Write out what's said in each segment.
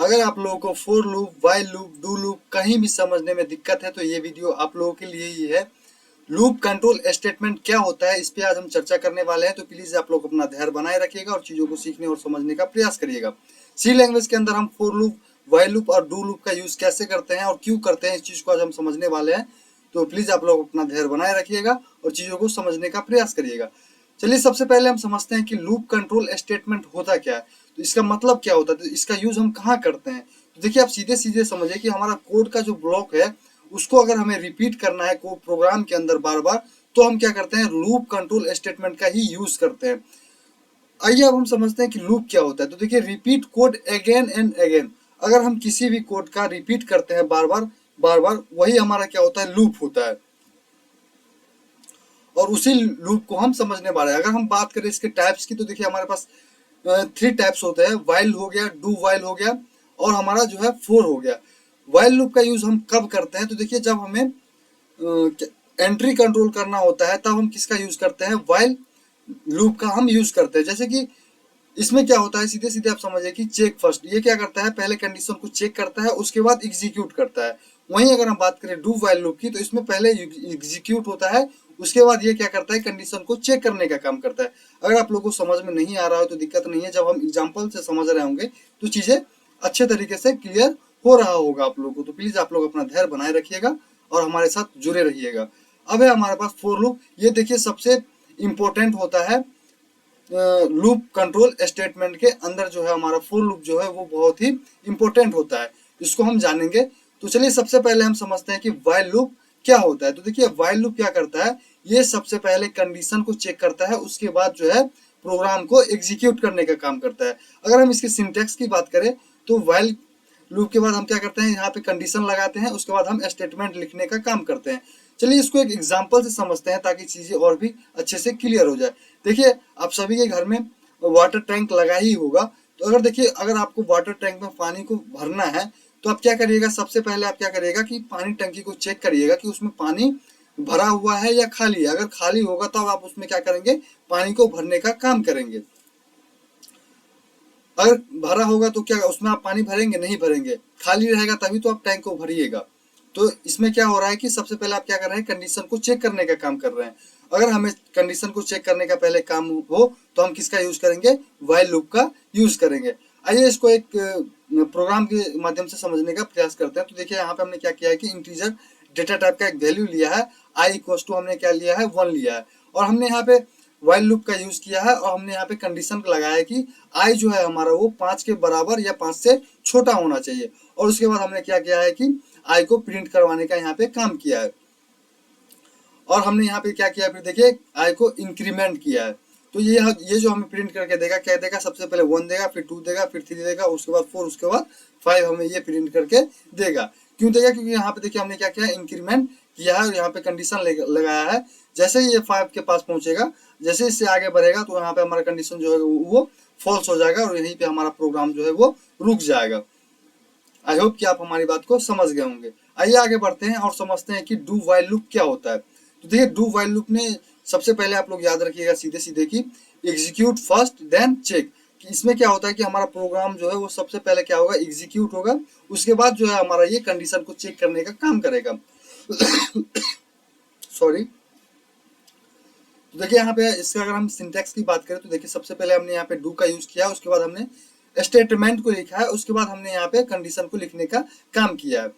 अगर आप लोगों को for loop, while loop, do loop कहीं भी समझने में दिक्कत है तो ये वीडियो आप लोगों के लिए ही है। लूप कंट्रोल स्टेटमेंट क्या होता है इस पे आज हम चर्चा करने वाले हैं, तो प्लीज आप लोग अपना धैर्य बनाए रखिएगा और चीजों को सीखने और समझने का प्रयास करिएगा। सी लैंग्वेज के अंदर हम फोर लूप, वाइल लूप और डू लूप का यूज कैसे करते हैं और क्यों करते हैं, इस चीज को आज हम समझने वाले हैं। तो प्लीज आप लोग अपना धैर्य बनाए रखिएगा और चीजों को समझने का प्रयास करिएगा। चलिए सबसे पहले हम समझते हैं कि लूप कंट्रोल स्टेटमेंट होता क्या है, तो इसका मतलब क्या होता है, तो इसका यूज हम कहाँ करते हैं। तो देखिए आप सीधे सीधे समझिए कि हमारा कोड का जो ब्लॉक है उसको अगर हमें रिपीट करना है कोड प्रोग्राम के अंदर बार बार, तो हम क्या करते हैं, लूप कंट्रोल स्टेटमेंट का ही यूज करते हैं। आइए अब हम समझते हैं कि लूप क्या होता है। तो देखिए repeat code again and again, अगर हम किसी भी कोड का रिपीट करते हैं बार बार वही हमारा क्या होता है, लूप होता है। और उसी लूप को हम समझने वाले हैं। अगर हम बात करें इसके टाइप्स की, तो देखिए हमारे पास 3 टाइप्स होते हैं, वाइल हो गया, डू वाइल हो गया और हमारा जो है फोर हो गया। वाइल लूप का यूज हम कब करते हैं, तो देखिए जब हमें एंट्री कंट्रोल करना होता है तब हम किसका यूज करते हैं, वाइल लूप का हम यूज करते हैं। जैसे कि इसमें क्या होता है, सीधे सीधे आप समझिए कि चेक फर्स्ट, ये क्या करता है, पहले कंडीशन को चेक करता है उसके बाद एग्जीक्यूट करता है। वहीं अगर हम बात करें डू वाइल लूप की, तो इसमें पहले एग्जीक्यूट होता है, उसके बाद ये क्या करता है, कंडीशन को चेक करने का काम करता है। अगर आप लोगों को समझ में नहीं आ रहा हो तो दिक्कत नहीं है, जब हम एग्जाम्पल से समझ रहे होंगे तो चीजें अच्छे तरीके से क्लियर हो रहा होगा आप लोगों को। तो प्लीज आप लोग अपना धैर्य बनाए रखिएगा और हमारे साथ जुड़े रहिएगा। अब है हमारे पास फोर लूप, ये देखिए सबसे इंपॉर्टेंट होता है लूप कंट्रोल स्टेटमेंट के अंदर। जो है हमारा फोर लूप जो है वो बहुत ही इंपॉर्टेंट होता है, इसको हम जानेंगे। तो चलिए सबसे पहले हम समझते हैं कि वाइल लूप क्या होता है। तो देखिए वाइल लूप क्या करता है, ये सबसे पहले कंडीशन को चेक करता है, उसके बाद जो है प्रोग्राम को एग्जीक्यूट करने का काम करता है। अगर हम इसके सिंटेक्स की बात करें तो वाइल लूप के बाद हम क्या करते हैं, यहाँ पे कंडीशन लगाते हैं, उसके बाद हम स्टेटमेंट लिखने का काम करते हैं। चलिए इसको एक एग्जांपल से समझते हैं ताकि चीजें और भी अच्छे से क्लियर हो जाए। देखिए आप सभी के घर में वाटर टैंक लगा ही होगा, तो अगर देखिए अगर आपको वाटर टैंक में पानी को भरना है तो आप क्या करिएगा, सबसे पहले आप क्या करिएगा कि पानी टंकी को चेक करिएगा कि उसमें पानी भरा हुआ है या खाली है। अगर खाली होगा तो आप उसमें क्या करेंगे, पानी को भरने का काम करेंगे। अगर भरा होगा तो क्या उसमें आप पानी भरेंगे, नहीं भरेंगे, खाली रहेगा तभी तो आप टैंक को भरिएगा। तो इसमें क्या हो रहा है कि सबसे पहले आप क्या कर रहे हैं, कंडीशन को चेक करने का काम कर रहे हैं। अगर हमें कंडीशन को चेक करने का पहले काम हो तो हम किसका यूज करेंगे, वाइल लूप का यूज करेंगे। आइए इसको एक प्रोग्राम के माध्यम से समझने का प्रयास करते हैं। तो देखिए यहाँ पे हमने क्या किया है कि इंटीजर डेटा टाइप का एक वैल्यू लिया है, आई इक्वल टू हमने क्या लिया है, 1 लिया है, और हमने यहाँ पे वाइल लूप का यूज किया है और हमने यहाँ पे कंडीशन लगाया है कि आई जो है हमारा वो 5 के बराबर या 5 से छोटा होना चाहिए। और उसके बाद हमने क्या किया है कि आई को प्रिंट करवाने का यहाँ पे काम किया है। और हमने यहाँ पे क्या किया, फिर देखिए आई को इंक्रीमेंट किया है। तो ये जो हमें प्रिंट करके देगा, क्या देगा, सबसे पहले 1 देगा, फिर 2 देगा, फिर 3 देगा, उसके बाद 4, उसके बाद 5 हमें ये प्रिंट करके देगा। क्यों देगा, क्योंकि यहाँ पे देखिए हमने क्या किया, इंक्रीमेंट किया है और यहाँ पे कंडीशन लगाया है। जैसे ही ये 5 के पास पहुंचेगा, जैसे इससे आगे बढ़ेगा तो यहाँ पे हमारा कंडीशन जो है वो फॉल्स हो जाएगा और यहीं पे हमारा प्रोग्राम जो है वो रुक जाएगा। आई होप कि आप हमारी बात को समझ गए होंगे। आइए आगे बढ़ते हैं और समझते हैं कि डू वाइल लूप क्या होता है। तो देखिए डू वाइल लूप में सबसे पहले आप लोग याद रखिएगा सीधे सीधे कि एग्जीक्यूट फर्स्ट देन चेक, कि इसमें क्या होता है कि हमारा प्रोग्राम जो है वो सबसे पहले क्या होगा, एग्जीक्यूट होगा, उसके बाद जो है हमारा ये कंडीशन को चेक करने का काम करेगा। सॉरी। तो देखिए यहाँ पे इसका अगर हम सिंटेक्स की बात करें तो देखिए सबसे पहले हमने यहाँ पे डू का यूज किया, उसके बाद हमने स्टेटमेंट को लिखा है, उसके बाद हमने यहाँ पे कंडीशन को लिखने का काम किया है।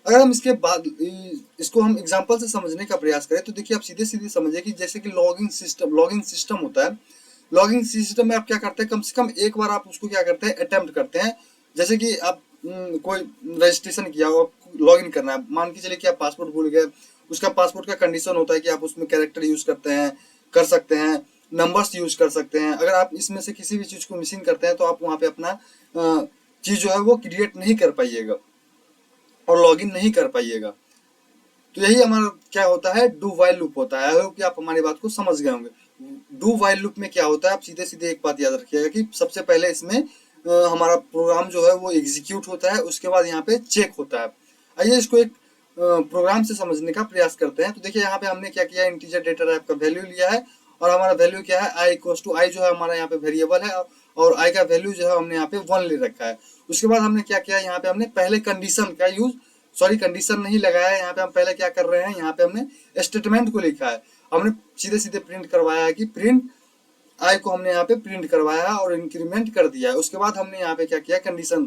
अगर हम इसके बाद इसको हम एग्जांपल से समझने का प्रयास करें तो देखिए आप सीधे सीधे समझिए कि जैसे कि लॉगिंग सिस्टम होता है। लॉगिंग सिस्टम में आप क्या करते हैं, कम से कम एक बार आप उसको क्या करते हैं, अटेम्प्ट करते हैं। जैसे कि आप कोई रजिस्ट्रेशन किया हो, लॉग इन करना है, मान के चलिए कि आप पासपोर्ट भूल गए, उसका पासपोर्ट का कंडीशन होता है कि आप उसमें कैरेक्टर यूज करते हैं, कर सकते हैं, नंबर्स यूज कर सकते हैं। अगर आप इसमें से किसी भी चीज को मिसिंग करते हैं तो आप वहाँ पे अपना चीज जो है वो क्रिएट नहीं कर पाइएगा और लॉगिन नहीं कर पाइएगा। तो यही हमारा क्या होता है, डू वाइल लूप होता है। आई होप कि आप हमारी बात को समझ गए होंगे। डू वाइल लूप में क्या होता है, आप सीधे सीधे एक बात याद रखिएगा कि सबसे पहले इसमें हमारा प्रोग्राम जो है वो एग्जीक्यूट होता है, उसके बाद यहाँ पे चेक होता है। आइए इसको एक प्रोग्राम से समझने का प्रयास करते हैं। तो देखिए यहाँ पे हमने क्या किया, इंटीजर डेटा टाइप का वैल्यू लिया है और हमारा वैल्यू क्या है, आई इक्वल टू आई जो है हमारा यहाँ पे वेरिएबल है और आई का वैल्यू जो है हमने यहाँ पे 1 ले रखा है। उसके बाद हमने क्या किया, यहाँ पे हमने पहले कंडीशन का यूज, सॉरी कंडीशन नहीं लगाया है, यहाँ पे हम पहले क्या कर रहे हैं, यहाँ पे हमने स्टेटमेंट को लिखा है। हमने सीधे सीधे प्रिंट करवाया है कि प्रिंट आई को हमने यहाँ पे प्रिंट करवाया है और इंक्रीमेंट कर दिया है। उसके बाद हमने यहाँ पे क्या किया, कंडीशन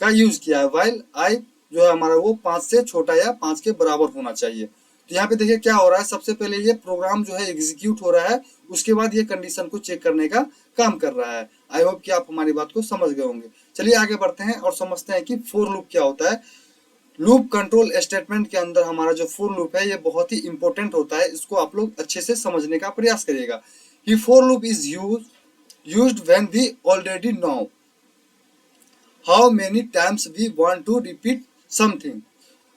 का यूज किया है, वाइल आई जो है हमारा वो 5 से छोटा या 5 के बराबर होना चाहिए। तो यहाँ पे देखिए क्या हो रहा है, सबसे पहले ये प्रोग्राम जो है एग्जीक्यूट हो रहा है, उसके बाद ये कंडीशन को चेक करने का काम कर रहा है। आई होप कि आप हमारी बात को समझ गए होंगे। चलिए आगे बढ़ते हैं और समझते हैं कि फॉर लूप क्या होता है। लूप कंट्रोल स्टेटमेंट के अंदर हमारा जो फॉर लूप है ये बहुत ही इंपॉर्टेंट होता है, इसको आप लोग अच्छे से समझने का प्रयास करिएगा। कि for loop is used when we already know how many times we want to repeat something.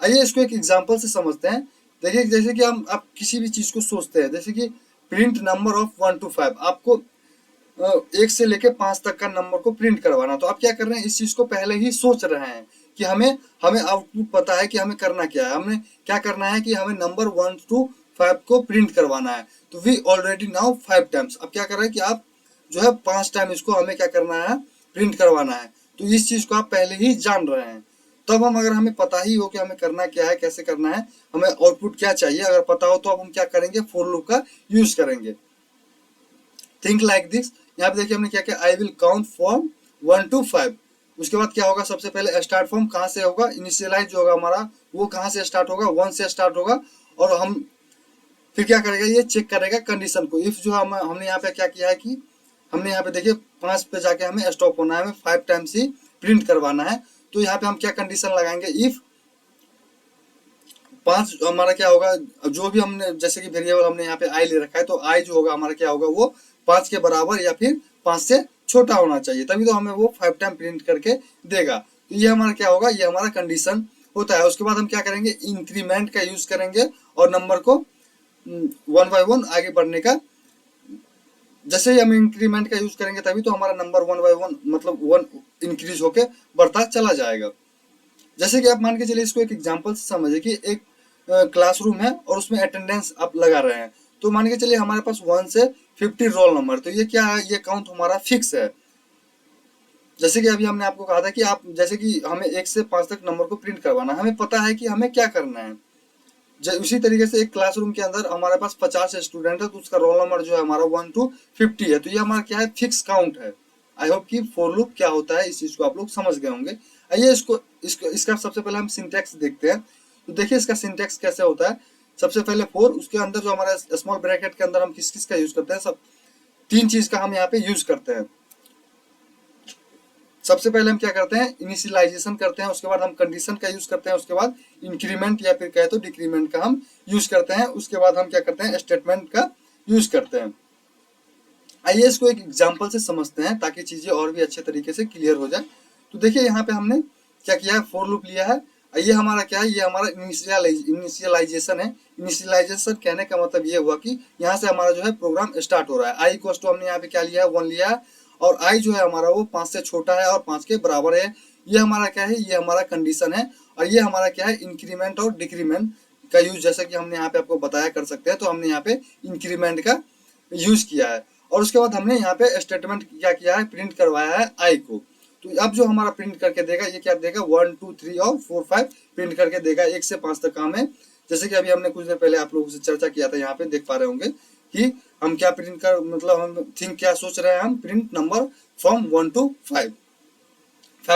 आइए इसको एक एग्जांपल से समझते हैं। देखिए जैसे कि हम आप किसी भी चीज को सोचते हैं, जैसे कि प्रिंट नंबर ऑफ 1 to 5, आपको 1 से लेके 5 तक का नंबर को प्रिंट करवाना। तो आप क्या कर रहे हैं, इस चीज को पहले ही सोच रहे हैं कि हमें आउटपुट पता है कि हमें करना क्या है, हमें क्या करना है कि हमें नंबर 1 to 5 को प्रिंट करवाना है। तो वी ऑलरेडी नाउ 5 टाइम्स, अब क्या कर रहे हैं कि आप जो है 5 टाइम इसको हमें क्या करना है, प्रिंट करवाना है। तो इस चीज को आप पहले ही जान रहे हैं। तब हम, अगर हमें पता ही हो कि हमें करना क्या है, कैसे करना है, हमें आउटपुट क्या चाहिए, अगर पता हो तो अब हम क्या करेंगे, फॉर लूप का यूज करेंगे। Think like this. यहाँ पे देखिए हमने क्या किया, I will count from 1 to 5। उसके बाद क्या होगा, सबसे पहले स्टार्ट फ्रॉम कहाँ से होगा, इनिशियलाइज जो होगा हमारा वो कहाँ से स्टार्ट होगा, 1 से स्टार्ट होगा। और हम फिर क्या करेगा, ये चेक करेगा कंडीशन को। इफ जो हमने यहाँ पे क्या किया है कि हमने यहाँ पे देखिए 5 पे जाके हमें स्टॉप होना है, हमें 5 टाइम्स ही प्रिंट करवाना है। तो यहाँ पे हम क्या कंडीशन लगाएंगे, इफ 5 हमारा क्या होगा, जो भी हमने जैसे कि वेरिएबल हमने यहाँ पे आई ले रखा है, तो आई जो होगा हमारा क्या होगा, वो 5 के बराबर या फिर 5 से छोटा होना चाहिए, तभी तो हमें वो 5 टाइम प्रिंट करके देगा। तो ये हमारा क्या होगा, ये हमारा कंडीशन होता है। उसके बाद हम क्या करेंगे, इंक्रीमेंट का यूज करेंगे और नंबर को 1 by 1 आगे बढ़ने का, जैसे ही हम इंक्रीमेंट का यूज करेंगे तभी तो हमारा नंबर 1 by 1 मतलब 1 इंक्रीज होके बढ़ता चला जाएगा। जैसे कि आप मान के चलिए, इसको एक एग्जांपल से समझिए कि एक क्लासरूम है और उसमें अटेंडेंस आप लगा रहे हैं। तो मान के चलिए हमारे पास 1 से 50 रोल नंबर, तो ये क्या है, ये काउंट हमारा फिक्स है। जैसे कि अभी हमने आपको कहा था कि आप जैसे कि हमें 1 से 5 तक नंबर को प्रिंट करवाना है, हमें पता है कि हमें क्या करना है। उसी तरीके से एक क्लासरूम के अंदर हमारे पास 50 स्टूडेंट है, तो उसका रोल नंबर जो है हमारा 1 to 50 है। तो ये हमारा क्या है, फिक्स काउंट है। आई होप कि फॉर लूप क्या होता है इस चीज को आप लोग समझ गए होंगे। आइए इसका सबसे पहले हम सिंटैक्स देखते हैं। तो देखिए इसका सिंटैक्स कैसे होता है। सबसे पहले फॉर, उसके अंदर जो हमारा स्मॉल ब्रैकेट के अंदर हम किस किस का यूज करते हैं, सब 3 चीज का हम यहाँ पे यूज करते हैं। सबसे पहले हम क्या करते हैं, इनिशियलाइजेशन करते हैं, उसके बाद हम कंडीशन का यूज करते हैं, उसके बाद इंक्रीमेंट या फिर कहे तो डिक्रीमेंट का हम यूज करते हैं, उसके बाद हम क्या करते हैं, स्टेटमेंट का यूज करते हैं। आइए इसको एक एग्जांपल से समझते हैं ताकि चीजें और भी अच्छे तरीके से क्लियर हो जाए। तो देखिए यहाँ पे हमने क्या किया है, फॉर लूप लिया है। ये हमारा क्या है, ये हमारा इनिशियलाइजेशन है। इनिशियलाइजेशन कहने का मतलब ये हुआ कि यहाँ से हमारा जो है प्रोग्राम स्टार्ट हो रहा है। आई इक्वल टू हमने यहाँ पे क्या लिया है, 1 लिया है, और आई जो है हमारा वो 5 से छोटा है और 5 के बराबर है। ये हमारा क्या है, ये हमारा कंडीशन है। और ये हमारा क्या है, इंक्रीमेंट और डिक्रीमेंट का यूज, जैसा कि हमने यहाँ पे आपको बताया कर सकते हैं। तो हमने यहाँ पे इंक्रीमेंट का यूज किया है और उसके बाद हमने यहाँ पे स्टेटमेंट क्या किया है, प्रिंट करवाया है आई को। तो अब जो हमारा प्रिंट करके देगा, ये क्या देगा, 1 2 3 और 4 5 प्रिंट करके देगा। 1 से 5 तक काम है, जैसे कि अभी हमने कुछ देर पहले आप लोगों से चर्चा किया था, यहाँ पे देख पा रहे होंगे कि हम क्या प्रिंट कर, मतलब हम थिंक क्या सोच रहे हैं, हम print number from 1 to 5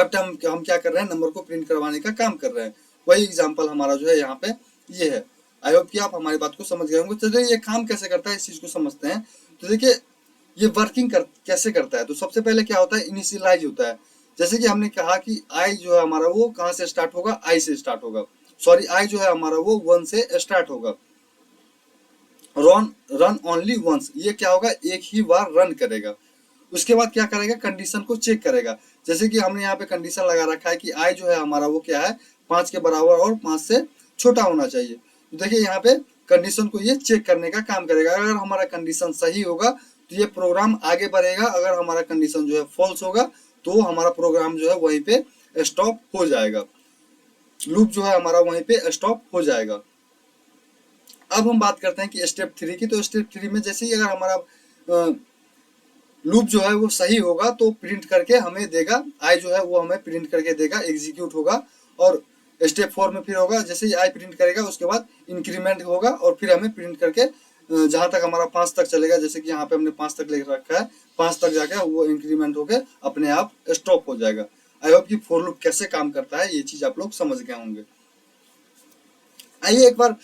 time हम क्या कर रहे हैं, नंबर को प्रिंट करवाने का काम कर रहे हैं। वही एग्जाम्पल हमारा जो है यहाँ पे ये है। आई होप कि आप हमारी बात को समझ गए होंगे। तो ये काम कैसे करता है इस चीज को समझते हैं। तो देखिए ये वर्किंग कैसे करता है। तो सबसे पहले क्या होता है, इनिशियलाइज होता है। जैसे कि हमने कहा कि आई जो है हमारा वो कहाँ से स्टार्ट होगा, आई से स्टार्ट होगा, सॉरी आई जो है हमारा वो 1 से स्टार्ट होगा। रन ओनली वंस, ये क्या होगा, एक ही बार रन करेगा। उसके बाद क्या करेगा, कंडीशन को चेक करेगा। जैसे कि हमने यहाँ पे कंडीशन लगा रखा है कि आई जो है हमारा वो क्या है, 5 के बराबर और 5 से छोटा होना चाहिए। तो देखिए यहाँ पे कंडीशन को ये चेक करने का काम करेगा। अगर हमारा कंडीशन सही होगा तो ये प्रोग्राम आगे बढ़ेगा, अगर हमारा कंडीशन जो है फॉल्स होगा तो हमारा प्रोग्राम जो है वहीं पे स्टॉप हो जाएगा, लूप जो है हमारा वहीं पे स्टॉप हो जाएगा। अब हम बात करते हैं कि स्टेप 3 की। तो स्टेप 3 में जैसे ही अगर हमारा लूप जो है वो सही होगा तो प्रिंट करके हमें देगा, आई जो है वो हमें प्रिंट करके देगा, एग्जीक्यूट होगा। और स्टेप 4 में फिर होगा, जैसे ही आई प्रिंट करेगा उसके बाद इंक्रीमेंट होगा और फिर हमें प्रिंट करके जहां तक हमारा 5 तक चलेगा, जैसे कि यहाँ पे हमने 5 तक लिख रखा है, 5 तक जाके वो इंक्रीमेंट होके अपने आप स्टॉप हो जाएगा। आई होप कि फॉर लूप कैसे काम करता है ये चीज आप लोग समझ गए होंगे। आइए एक बार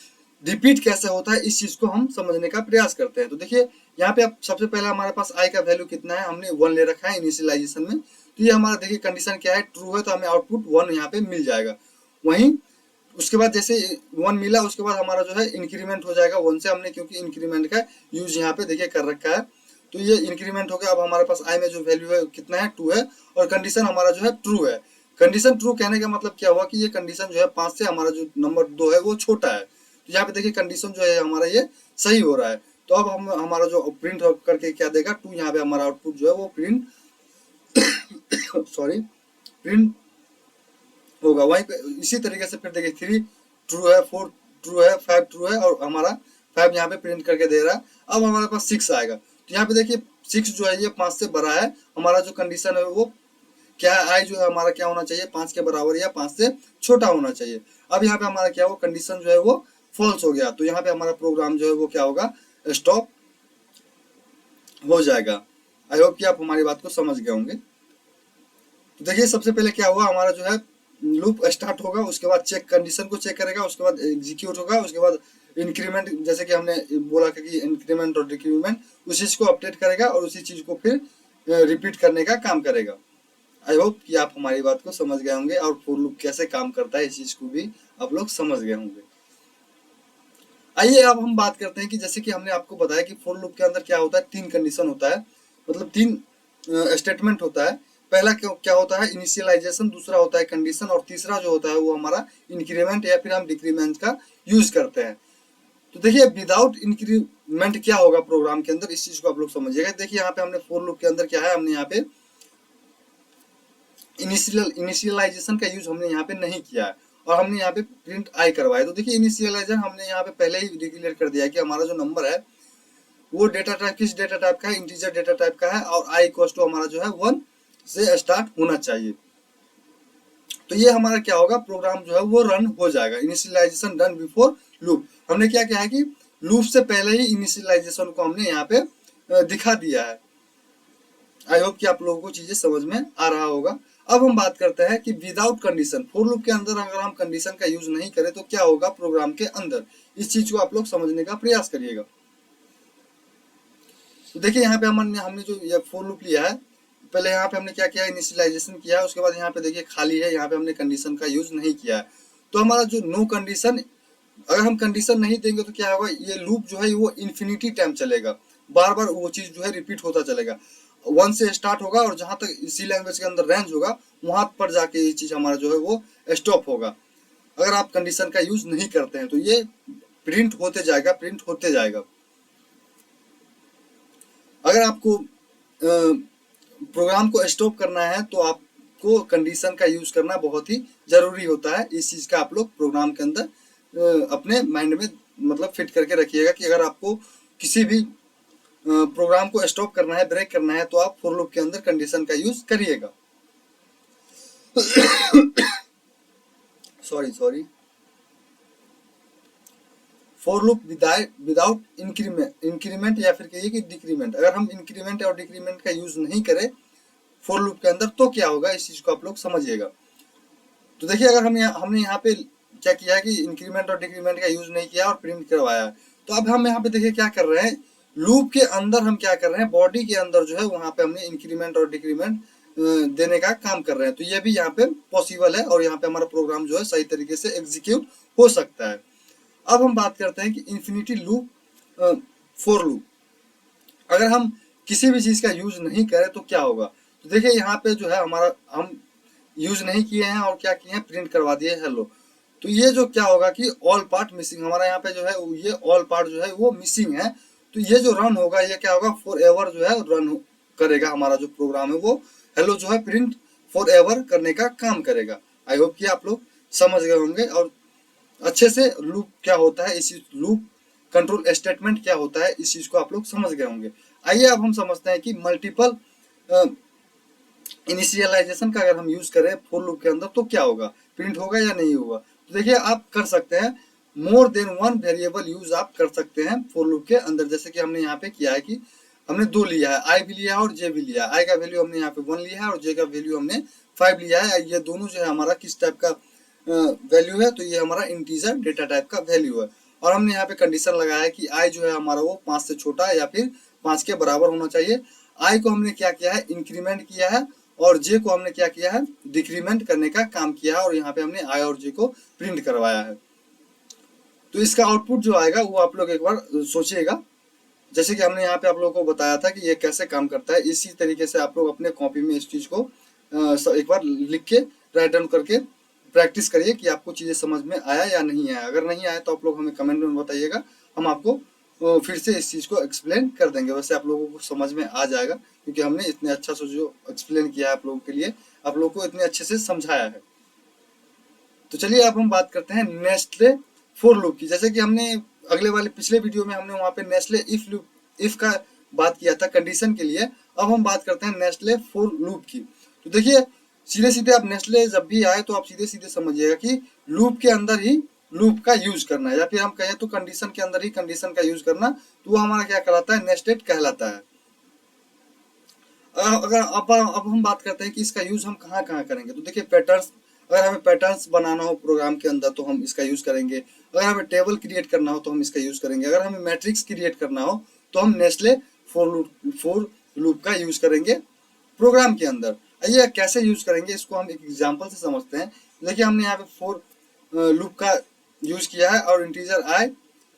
रिपीट कैसे होता है इस चीज को हम समझने का प्रयास करते हैं। तो देखिए यहाँ पे आप सबसे पहले हमारे पास आई का वैल्यू कितना है, हमने 1 ले रखा है इनिशियलाइजेशन में। तो ये हमारा देखिए कंडीशन क्या है, ट्रू है तो हमें आउटपुट 1 यहाँ पे मिल जाएगा। वहीं उसके बाद जैसे 1 मिला उसके बाद हमारा जो है इंक्रीमेंट हो जाएगा 1 से, हमने क्योंकि इंक्रीमेंट का यूज यहाँ पे देखिए कर रखा है। तो ये इंक्रीमेंट हो गया। अब हमारे पास आई में जो वैल्यू है कितना है, 2 है और कंडीशन हमारा जो है ट्रू है। कंडीशन ट्रू कहने का मतलब क्या हुआ कि ये कंडीशन जो है 5 से हमारा जो नंबर 2 है वो छोटा है। तो यहाँ पे देखिए कंडीशन जो है हमारा ये सही हो रहा है। तो अब हम हमारा जो प्रिंट करके क्या देगा, 2 यहाँ पे हमारा आउटपुट जो है वो प्रिंट सॉरी प्रिंट होगा। वहीं पे इसी तरीके से फिर देखिए 3 ट्रू है, 4 ट्रू है, 5 ट्रू है और हमारा 5 यहाँ पे प्रिंट करके दे रहा है। अब हमारे पास 6 आएगा। तो यहाँ पे देखिए 6 जो है ये 5 से बड़ा है। हमारा जो कंडीशन है वो क्या है, आई जो है हमारा क्या होना चाहिए, 5 के बराबर या 5 से छोटा होना चाहिए। अब यहाँ पे हमारा क्या हो, कंडीशन जो है वो फॉल्स हो गया। तो यहाँ पे हमारा प्रोग्राम जो है वो क्या होगा, स्टॉप हो जाएगा। आई होप कि आप हमारी बात को समझ गए होंगे। तो देखिए सबसे पहले क्या हुआ, हमारा जो है लूप स्टार्ट होगा, उसके बाद चेक कंडीशन को चेक करेगा, उसके बाद एग्जीक्यूट होगा, उसके बाद इंक्रीमेंट जैसे कि हमने बोला कि इंक्रीमेंट और डिक्रीमेंट उस चीज को अपडेट करेगा और उसी चीज को फिर रिपीट करने का काम करेगा। आई होप कि आप हमारी बात को समझ गए होंगे और फॉर लूप कैसे काम करता है इस चीज को भी आप लोग समझ गए होंगे। आइए अब हम बात करते हैं कि जैसे कि हमने आपको बताया कि फॉर लूप के अंदर क्या होता है, 3 कंडीशन होता है, मतलब 3 स्टेटमेंट होता है। पहला क्या होता है, इनिशियलाइजेशन, दूसरा होता है कंडीशन और तीसरा जो होता है वो हमारा इंक्रीमेंट या फिर हम डिक्रीमेंट का यूज करते हैं। तो देखिए विदाउट इंक्रीमेंट क्या होगा प्रोग्राम के अंदर, इस चीज को आप लोग समझिएगा। देखिए यहाँ पे हमने फॉर लूप के अंदर क्या है, हमने यहाँ पे इनिशियलाइजेशन का यूज हमने यहाँ पे नहीं किया है और हमने यहाँ पे प्रिंट आई करवाया। तो देखिए इनिशियलाइजेशन हमने यहाँ पे पहले ही डिक्लेयर कर दिया कि हमारा जो नंबर है वो डेटा टाइप किस डेटा टाइप का है, इंटीजर डेटा टाइप का है और आई इक्वल टू हमारा जो है 1 से स्टार्ट होना चाहिए। तो ये हमारा क्या होगा, प्रोग्राम जो है वो रन हो जाएगा। इनिशियलाइजेशन डन बिफोर लूप, हमने क्या किया है कि लूप से पहले ही इनिशियलाइजेशन को हमने यहाँ पे दिखा दिया है। आई होप कि आप लोगों को चीजें समझ में आ रहा होगा। अब हम बात करते हैं कि विदाउट कंडीशन, फॉर लूप के अंदर अगर हम कंडीशन का यूज नहीं करें तो क्या होगा प्रोग्राम के अंदर, इस चीज को आप लोग समझने का प्रयास करिएगा। तो देखिए यहाँ पे हमने जो ये फॉर लूप लिया है, पहले यहाँ पे हमने क्या किया, इनिशियलाइजेशन किया है, उसके बाद यहाँ पे देखिए खाली है, यहाँ पे हमने कंडीशन का यूज नहीं किया है। तो हमारा जो नो कंडीशन, अगर हम कंडीशन नहीं देंगे तो क्या होगा, ये लूप जो है वो इन्फिनिटी टाइम चलेगा, बार बार वो चीज जो है रिपीट होता चलेगा। 1 से स्टार्ट होगा और जहां तक इसी लैंग्वेज के अंदर रेंज होगा वहां पर जाके ये चीज हमारा जो है वो स्टॉप होगा। अगर आप कंडीशन का यूज नहीं करते हैं तो ये प्रिंट होते जाएगा, प्रिंट होते जाएगा। अगर आपको प्रोग्राम को स्टॉप करना है तो आपको कंडीशन का यूज करना बहुत ही जरूरी होता है। इस चीज का आप लोग प्रोग्राम के अंदर अपने माइंड में मतलब फिट करके रखिएगा कि अगर आपको किसी भी प्रोग्राम को स्टॉप करना है, ब्रेक करना है, तो आप फॉर लूप के अंदर कंडीशन का यूज करिएगा। Sorry for loop without increment या फिर कहिए कि डिक्रीमेंट, अगर हम इंक्रीमेंट और डिक्रीमेंट का यूज नहीं करें फॉर लूप के अंदर तो क्या होगा, इस चीज को आप लोग समझिएगा। तो देखिए अगर हमने यहाँ पे क्या किया है कि इंक्रीमेंट और डिक्रीमेंट का यूज नहीं किया और प्रिंट करवाया, तो अब हम यहाँ पे देखिए क्या कर रहे हैं, लूप के अंदर हम क्या कर रहे हैं, बॉडी के अंदर जो है वहां पे हमने इंक्रीमेंट और डिक्रीमेंट देने का काम कर रहे हैं। तो ये भी यहाँ पे पॉसिबल है और यहाँ पे हमारा प्रोग्राम जो है सही तरीके से एग्जीक्यूट हो सकता है। अब हम बात करते हैं कि इन्फिनिटी लूप, फॉर लूप, अगर हम किसी भी चीज का यूज नहीं करें तो क्या होगा। तो देखिए यहाँ पे जो है हमारा हम यूज नहीं किए हैं और क्या किए हैं, प्रिंट करवा दिए हेलो। तो ये जो क्या होगा कि ऑल पार्ट मिसिंग, हमारा यहाँ पे जो है ये ऑल पार्ट जो है वो मिसिंग है। तो ये जो रन होगा ये क्या होगा, फॉर एवर जो है रन करेगा, हमारा जो प्रोग्राम है वो हेलो जो है प्रिंट फॉर एवर करने का काम करेगा। आई होप कि आप लोग समझ गए होंगे और अच्छे से लूप क्या होता है, इस लूप कंट्रोल स्टेटमेंट क्या होता है इस चीज को आप लोग समझ गए होंगे। आइए अब हम समझते हैं कि मल्टीपल इनिशियलाइजेशन का अगर हम यूज करें फॉर लूप के अंदर तो क्या होगा, प्रिंट होगा या नहीं होगा। तो देखिए आप कर सकते हैं more than one variable use आप कर सकते हैं फॉर लूप के अंदर। जैसे कि हमने यहाँ पे किया है कि हमने दो लिया है, आई भी लिया है और जे भी लिया है। आई का वैल्यू हमने यहाँ पे 1 लिया है और जे का वैल्यू हमने 5 लिया है। ये दोनों जो है हमारा किस टाइप का वैल्यू है, तो ये हमारा इंटीजर डेटा टाइप का वैल्यू है। और हमने यहाँ पे कंडीशन लगाया है कि आई जो है हमारा वो 5 से छोटा है या फिर 5 के बराबर होना चाहिए। आई को हमने क्या किया है, इंक्रीमेंट किया है, और जे को हमने क्या किया है, डिक्रीमेंट करने का काम किया है। और यहाँ पे हमने आई और जे को प्रिंट करवाया है। तो इसका आउटपुट जो आएगा वो आप लोग एक बार सोचिएगा। जैसे कि हमने यहाँ पे आप लोगों को बताया था कि ये कैसे काम करता है, इसी तरीके से आप लोग अपने कॉपी में इस चीज को एक बार लिख के राइट डाउन करके प्रैक्टिस करिए कि आपको चीजें समझ में आया या नहीं आया। अगर नहीं आया तो आप लोग हमें कमेंट में बताइएगा, हम आपको फिर से इस चीज को एक्सप्लेन कर देंगे। वैसे आप लोगों को समझ में आ जाएगा क्योंकि हमने इतने अच्छा से जो एक्सप्लेन किया है आप लोगों के लिए, आप लोगों को इतने अच्छे से समझाया है। तो चलिए अब हम बात करते हैं नेस्ले फॉर लूप की। जैसे कि हमने अगले वाले पिछले वीडियो में हमने वहां पे नेस्ले इफ लूप इफ का बात किया था कंडीशन के लिए। अब हम बात करते हैं नेस्ले फॉर लूप की। तो देखिए सीधे सीधे आप नेस्ले जब भी आए तो आप सीधे सीधे समझिएगा कि लूप के अंदर ही लूप का यूज करना है, या फिर हम कहें तो कंडीशन के अंदर ही कंडीशन का यूज करना, तो वो हमारा क्या कहलाता है, नेस्टेड कहलाता है। अगर अब हम बात करते हैं कि इसका यूज हम कहाँ कहाँ करेंगे। तो देखिए पैटर्न्स, अगर हमें पैटर्न्स बनाना हो प्रोग्राम के अंदर तो हम इसका यूज करेंगे। अगर हमें टेबल क्रिएट करना हो तो हम इसका यूज करेंगे। अगर हमें मैट्रिक्स क्रिएट करना हो तो हम नेस्ले फॉर लूप का यूज करेंगे प्रोग्राम के अंदर। आइए कैसे यूज करेंगे इसको हम एक एग्जांपल से समझते हैं। देखिए हमने यहाँ पे फॉर लूप का यूज किया है और इंटीजर आई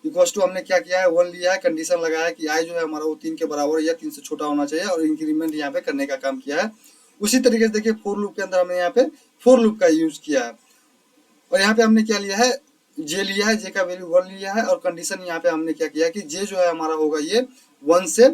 इक्वल्स टू हमने क्या किया है, 1 लिया है, कंडीशन लगाया है कि आई जो है हमारा वो 3 के बराबर या 3 से छोटा होना चाहिए, और इंक्रीमेंट यहाँ पे करने का काम किया है। उसी तरीके से देखिए फॉर लूप के अंदर हमने यहाँ पे फॉर लूप का यूज किया है, और यहाँ पे हमने क्या लिया है, जे लिया है, जे का वैल्यू 1 लिया है, और कंडीशन यहाँ पे हमने क्या किया कि जे जो है हमारा होगा ये 1 से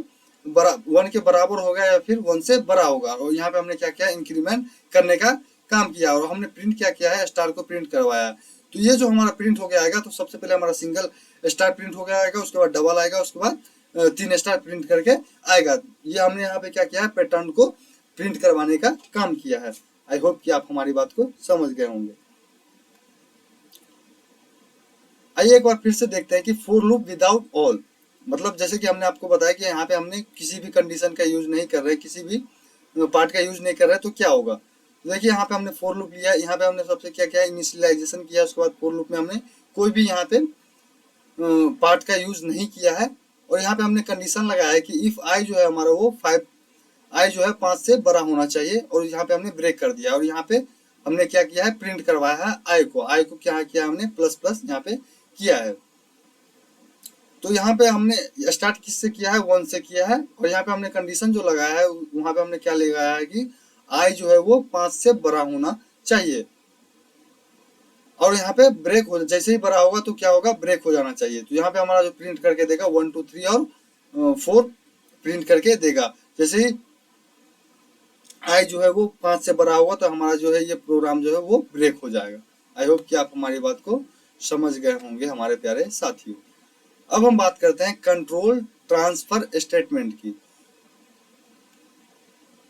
बड़ा 1 के बराबर होगा या फिर 1 से बड़ा होगा। और यहाँ पे हमने क्या किया, इंक्रीमेंट करने का काम किया, और हमने प्रिंट क्या किया है, स्टार को प्रिंट करवाया। तो ये जो हमारा प्रिंट हो गया आएगा, तो सबसे पहले हमारा सिंगल स्टार प्रिंट हो गया आएगा, उसके बाद डबल आएगा, उसके बाद 3 स्टार प्रिंट करके आएगा। ये हमने यहाँ पे क्या किया है, पैटर्न को प्रिंट करवाने का काम किया है। आई होप कि आप हमारी बात को समझ गए होंगे। आइए एक बार फिर से देखते हैं कि फॉर लूप विदाउट ऑल, मतलब जैसे कि हमने आपको बताया कि यहाँ पे हमने किसी भी कंडीशन का यूज नहीं कर रहे, किसी भी पार्ट का यूज नहीं कर रहे, तो क्या होगा। तो देखिए यहाँ पे हमने फॉर लूप लिया, यहाँ पे हमने सबसे क्या किया, इनिशियलाइजेशन किया, उसके बाद फॉर लूप में हमने कोई भी यहाँ पे पार्ट का यूज नहीं किया है। और यहाँ पे हमने कंडीशन लगाया है कि इफ आई जो है हमारा वो 5 आई जो है 5 से बड़ा होना चाहिए, और यहाँ पे हमने ब्रेक कर दिया, और यहाँ पे हमने क्या किया है, प्रिंट करवाया है आई को क्या किया हमने, प्लस प्लस यहाँ पे किया है। तो यहाँ पे हमने स्टार्ट किससे किया है, 1 से किया है, और यहाँ पे हमने कंडीशन जो लगाया है वहां पे हमने क्या लगाया है कि आई जो है वो 5 से बड़ा होना चाहिए, और यहाँ पे ब्रेक हो, जैसे ही बड़ा होगा तो क्या होगा, ब्रेक हो जाना चाहिए। तो यहाँ पे हमारा जो प्रिंट करके देगा 1 2 3 और 4 प्रिंट करके देगा। जैसे ही आई जो है वो 5 से बड़ा होगा तो हमारा जो है ये प्रोग्राम जो है वो ब्रेक हो जाएगा। आई होप कि आप हमारी बात को समझ गए होंगे हमारे प्यारे साथियों। अब हम बात करते हैं कंट्रोल ट्रांसफर स्टेटमेंट की।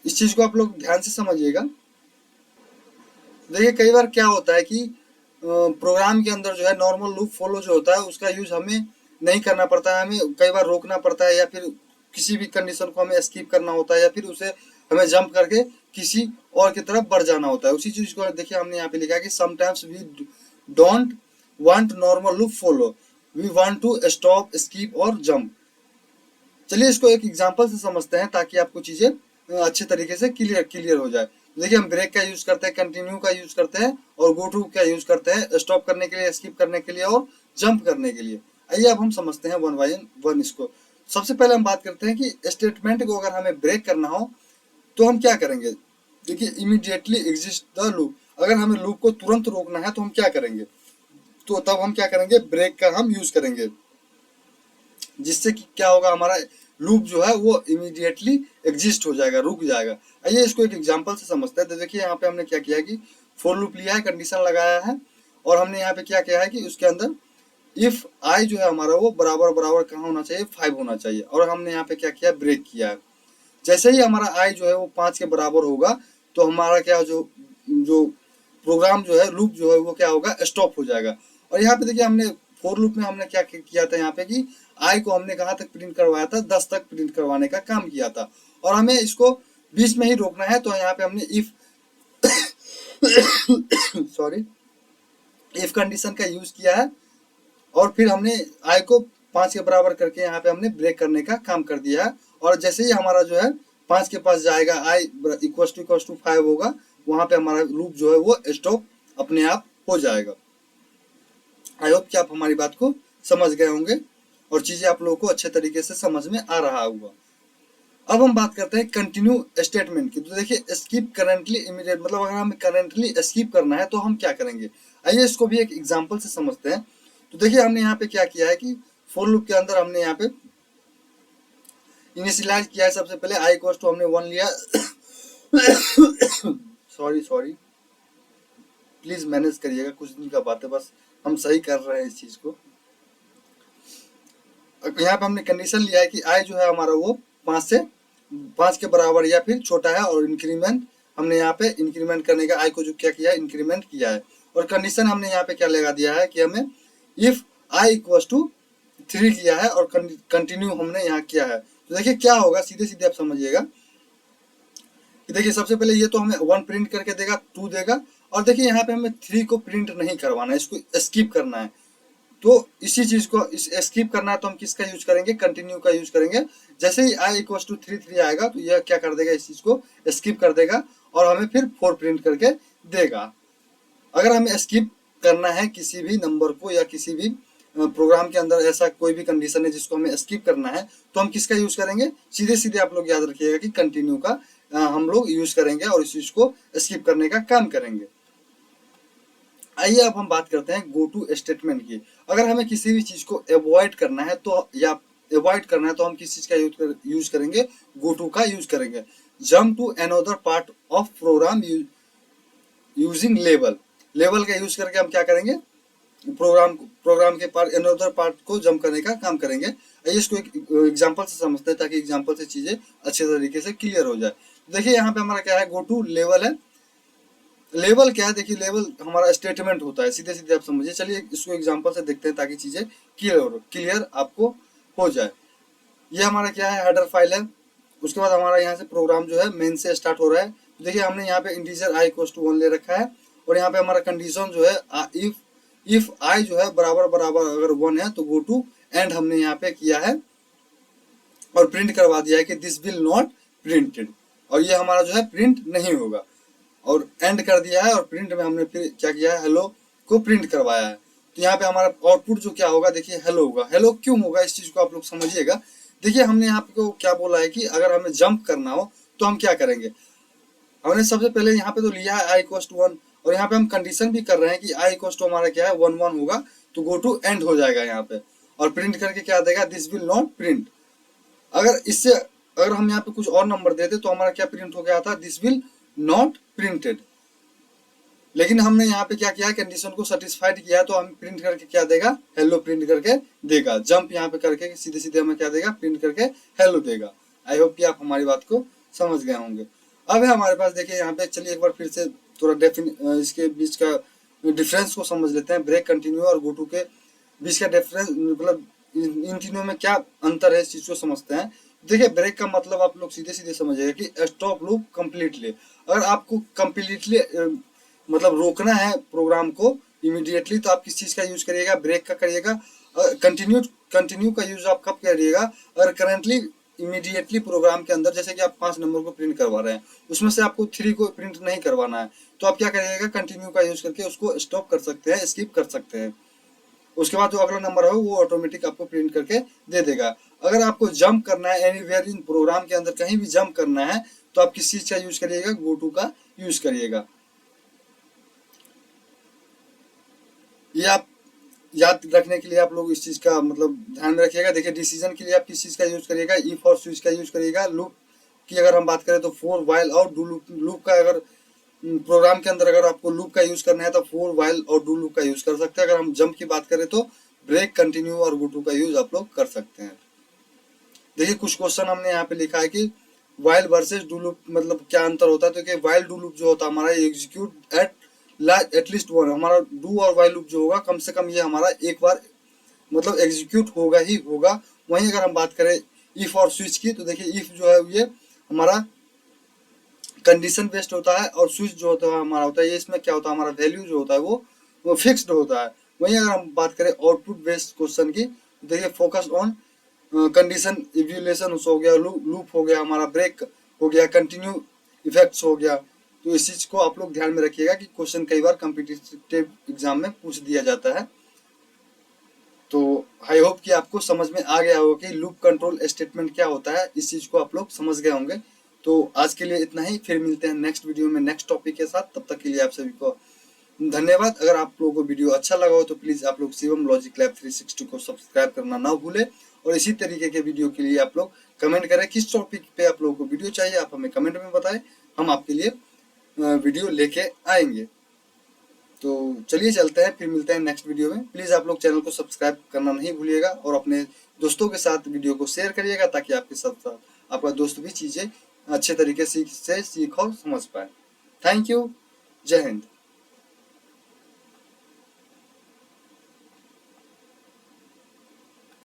इस चीज को आप लोग ध्यान से समझिएगा। देखिए कई बार क्या होता है कि प्रोग्राम के अंदर जो है नॉर्मल लूप फॉलो जो होता है उसका यूज हमें नहीं करना पड़ता है, हमें कई बार रोकना पड़ता है, या फिर किसी भी कंडीशन को हमें स्किप करना होता है, या फिर उसे हमें जंप करके किसी और की तरफ बढ़ जाना होता है। उसी चीज को देखिए हमने यहाँ पे लिखा है कि sometimes we don't want normal loop follow, we want to stop, skip और जंप। चलिए इसको एक एग्जांपल से समझते हैं ताकि आपको चीजें अच्छे तरीके से क्लियर हो जाए। देखिए हम ब्रेक का यूज करते हैं, कंटिन्यू का यूज करते हैं, और गो टू का यूज करते हैं स्टॉप करने के लिए, स्किप करने के लिए और जंप करने के लिए। आइए अब हम समझते हैं वन बाय वन इसको। सबसे पहले हम बात करते हैं कि स्टेटमेंट को अगर हमें ब्रेक करना हो तो हम क्या करेंगे। देखिए इमीडिएटली एग्जिस्ट द लूप, अगर हमें लूप को तुरंत रोकना है तो हम क्या करेंगे, तो तब हम क्या करेंगे, ब्रेक का हम यूज करेंगे, जिससे कि क्या होगा, हमारा लूप जो है वो इमीडिएटली एग्जिस्ट हो जाएगा, रुक जाएगा। आइए इसको एक एग्जांपल से समझते हैं। तो देखिए यहाँ पे हमने क्या किया है कि फॉर लूप लिया है, कंडीशन लगाया है, और हमने यहाँ पे क्या किया है कि उसके अंदर इफ आई जो है हमारा वो बराबर बराबर कहाँ होना चाहिए, 5 होना चाहिए। और हमने यहाँ पे क्या किया, ब्रेक किया है। जैसे ही हमारा आई जो है वो 5 के बराबर होगा तो हमारा क्या जो जो प्रोग्राम जो है, लूप जो है वो क्या होगा, स्टॉप हो जाएगा। और यहाँ पे देखिए हमने फोर लूप में हमने क्या किया था यहाँ पे कि आई को हमने कहाँ तक प्रिंट करवाया था, 10 तक प्रिंट करवाने का काम किया था। और हमें इसको बीच में ही रोकना है, तो यहाँ पे हमने इफ सॉरी इफ कंडीशन का यूज किया है। और फिर हमने आई को 5 के बराबर करके यहाँ पे हमने ब्रेक करने का काम कर दिया है। और जैसे ही हमारा जो है 5 के पास जाएगा, आई इक्वल टू 5 होगा, वहां पे हमारा लूप जो है वो स्टॉप अपने आप हो जाएगा। आई होप कि आप हमारी बात को समझ गए होंगे और चीजें आप लोगों को अच्छे तरीके से समझ में आ रहा होगा। अब हम बात करते हैं कंटिन्यू स्टेटमेंट की। तो देखिए स्किप करंटली इमीडिएट, मतलब अगर हमें करंटली स्किप करना है तो हम क्या करेंगे, आइए इसको भी एक एग्जांपल से समझते हैं। तो देखिए हमने यहाँ पे क्या किया है कि फोर लूप के अंदर हमने यहाँ पे इनिशियलाइज किया है। सबसे पहले आई इक्वल टू हमने 1 लिया सॉरी प्लीज मैनेज करिएगा, कुछ दिन का बात है, बस हम सही कर रहे हैं इस चीज को। यहाँ पे हमने कंडीशन लिया है कि आई जो है हमारा वो 5 के बराबर या फिर छोटा है। और इंक्रीमेंट हमने यहाँ पे इंक्रीमेंट करने का आई को जो क्या किया है, इंक्रीमेंट किया है। और कंडीशन हमने यहाँ पे क्या लगा दिया है कि हमें इफ आई इक्वल टू 3 किया है और कंटिन्यू हमने यहाँ किया है। तो देखिए क्या होगा, सीधे सीधे आप समझिएगा कि देखिए सबसे पहले ये तो हमें 1 प्रिंट करके देगा, 2 देगा। और देखिए यहाँ पे हमें 3 को प्रिंट नहीं करवाना है, इसको स्किप करना है। तो इसी चीज को स्किप करना है तो हम किसका यूज करेंगे, कंटिन्यू का यूज करेंगे। जैसे ही आई इक्वल टू 3 आएगा तो यह क्या कर देगा, इस चीज को स्किप कर देगा और हमें फिर 4 प्रिंट करके देगा। अगर हमें स्किप करना है किसी भी नंबर को या किसी भी प्रोग्राम के अंदर ऐसा कोई भी कंडीशन है जिसको हमें स्किप करना है, तो हम किसका यूज करेंगे, सीधे सीधे आप लोग याद रखिएगा कि कंटिन्यू का हम लोग यूज करेंगे और इस चीज को स्किप करने का काम करेंगे। आइए अब हम बात करते हैं गो टू स्टेटमेंट की। अगर हमें किसी भी चीज को अवॉइड करना है तो या अवॉइड करना है तो हम किस चीज का यूज करेंगे, गो टू का यूज करेंगे। Jump to another part of program using level, level का यूज करके हम क्या करेंगे, प्रोग्राम के पार्ट अनदर पार्ट को जंप करने का काम करेंगे। आइए इसको एक एग्जांपल से समझते हैं ताकि एग्जांपल से चीजें अच्छे तरीके से क्लियर हो जाए। देखिए यहाँ पे हमारा क्या है, गो टू लेवल है। लेवल क्या है, देखिए लेवल हमारा स्टेटमेंट होता है, सीधे सीधे आप समझिए। चलिए इसको एग्जांपल से देखते हैं ताकि चीजें क्लियर आपको हो जाए। ये हमारा क्या है, हेडर फाइल है। उसके बाद हमारा यहाँ से प्रोग्राम जो है मेन से स्टार्ट हो रहा है। देखिए हमने यहाँ पे इंटीजर आई इक्वल टू 1 ले रखा है और यहाँ पे हमारा कंडीशन जो है इफ आई जो है बराबर बराबर अगर 1 है तो गो टू एंड हमने यहाँ पे किया है और प्रिंट करवा दिया है कि दिस विल नॉट प्रिंटेड, और ये हमारा जो है प्रिंट नहीं होगा। और एंड कर दिया है और प्रिंट में हमने फिर क्या किया है, हेलो को प्रिंट करवाया है। तो यहाँ पे हमारा आउटपुट जो क्या होगा, देखिए हेलो होगा। हेलो क्यों होगा, इस चीज को आप लोग समझिएगा। देखिए हमने यहाँ पे क्या बोला है कि अगर हमें जंप करना हो तो हम क्या करेंगे। हमने सबसे पहले यहाँ पे तो लिया है आई इक्वल टू 1 और यहाँ पे हम कंडीशन भी कर रहे हैं कि आई इक्वल टू हमारा क्या है 1 होगा, तो गो टू एंड हो जाएगा यहाँ पे और प्रिंट करके क्या देगा, दिस विल नॉट प्रिंट। अगर हम यहाँ पे कुछ और नंबर देते तो हमारा क्या प्रिंट हो गया था, दिस विल नॉट प्रिंटेड। लेकिन हमने यहाँ पे क्या किया, कंडीशन को सेटिस्फाइड किया तो हम प्रिंट करके क्या देगा, हेलो प्रिंट करके देगा। जंप यहाँ पे करके सीधे सीधे हमें क्या देगा, प्रिंट करके हेलो देगा। आई होप कि आप हमारी बात को समझ गए होंगे। अब है हमारे पास देखिए यहाँ पे, चलिए एक बार फिर से थोड़ा इसके बीच का डिफरेंस को समझ लेते हैं। ब्रेक, कंटिन्यू और गो टू के बीच का डिफरेंस, मतलब इन तीनों में क्या अंतर है, इस चीज को समझते हैं। देखिए ब्रेक का मतलब आप लोग सीधे सीधे समझिएगा कि स्टॉप लूप कम्प्लीटली। अगर आपको कम्प्लीटली मतलब रोकना है प्रोग्राम को इमीडिएटली तो आप किस चीज का यूज करिएगा, ब्रेक का करिएगा। कंटिन्यू का यूज आप कब करिएगा, अगर करंटली इमीडिएटली प्रोग्राम के अंदर जैसे कि आप 5 नंबर को प्रिंट करवा रहे हैं, उसमें से आपको 3 को प्रिंट नहीं करवाना है, तो आप क्या करिएगा, कंटिन्यू का यूज करके उसको स्टॉप कर सकते हैं, स्किप कर सकते हैं। उसके बाद जो अगला नंबर है वो ऑटोमेटिक आपको प्रिंट करके दे देगा। अगर आपको जंप करना है एनीवेयर इन प्रोग्राम के अंदर, कहीं भी जंप करना है, तो आप किस चीज का यूज करिएगा, गो टू का यूज करिएगा। ये आप याद रखने के लिए आप लोग इस चीज का मतलब ध्यान में रखिएगा। देखिए डिसीजन के लिए आप किस चीज का यूज करिएगा, इफ और स्विच का यूज करिएगा। लूप की अगर हम बात करें तो फॉर, व्हाइल और डू लूप का अगर प्रोग्राम के अंदर अगर आपको लूप का यूज करना है तो फॉर, व्हाइल और डू लूप का यूज कर सकते हैं। अगर हम जंप की बात करें तो ब्रेक, कंटिन्यू और गो टू का यूज आप लोग कर सकते हैं। देखिए कुछ क्वेश्चन हमने यहाँ पे लिखा है कि वाइल वर्सेस डू लूप मतलब क्या अंतर होता है। तो कि वाइल डू लूप जो होता है हमारा एग्जीक्यूट एटलीस्ट वन, हमारा डू और वाइल लूप जो होगा कम से कम ये हमारा एक बार मतलब एग्जीक्यूट होगा ही होगा। वहीं अगर हम बात करें इफ और स्विच की, तो देखिए इफ जो है ये हमारा कंडीशन बेस्ड होता है और स्विच जो होता है हमारा होता है ये इसमें क्या होता है हमारा वैल्यू जो होता है वो फिक्स्ड होता है। वहीं अगर हम बात करें आउटपुट बेस्ड क्वेश्चन की, तो देखिए फोकस ऑन कंडीशन इवैल्यूएशन हो गया, लूप हो गया, हमारा ब्रेक हो गया, कंटिन्यू इफेक्ट्स हो गया। तो इस चीज को आप लोग ध्यान में रखिएगा कि क्वेश्चन कई बार कॉम्पिटिटिव एग्जाम में पूछ दिया जाता है। तो आई होप कि आपको समझ में आ गया होगा कि लूप कंट्रोल स्टेटमेंट क्या होता है, इस चीज को आप लोग समझ गए होंगे। तो आज के लिए इतना ही, फिर मिलते हैं नेक्स्ट वीडियो में नेक्स्ट टॉपिक के साथ। तब तक के लिए आप सभी को धन्यवाद। अगर आप लोगों को वीडियो अच्छा लगा हो तो प्लीज आप लोग शिवम लॉजिक लैब 360 को सब्सक्राइब करना ना भूले, और इसी तरीके के वीडियो के लिए आप लोग कमेंट करें किस टॉपिक पे आप लोगों को वीडियो चाहिए, आप हमें कमेंट में बताएं, हम आपके लिए वीडियो लेके आएंगे। तो चलिए चलते हैं, फिर मिलते हैं नेक्स्ट वीडियो में। प्लीज़ आप लोग चैनल को सब्सक्राइब करना नहीं भूलिएगा और अपने दोस्तों के साथ वीडियो को शेयर करिएगा ताकि आपके साथ साथ आपका दोस्त भी चीज़ें अच्छे तरीके से सीख और समझ पाए। Thank you. जय हिंद।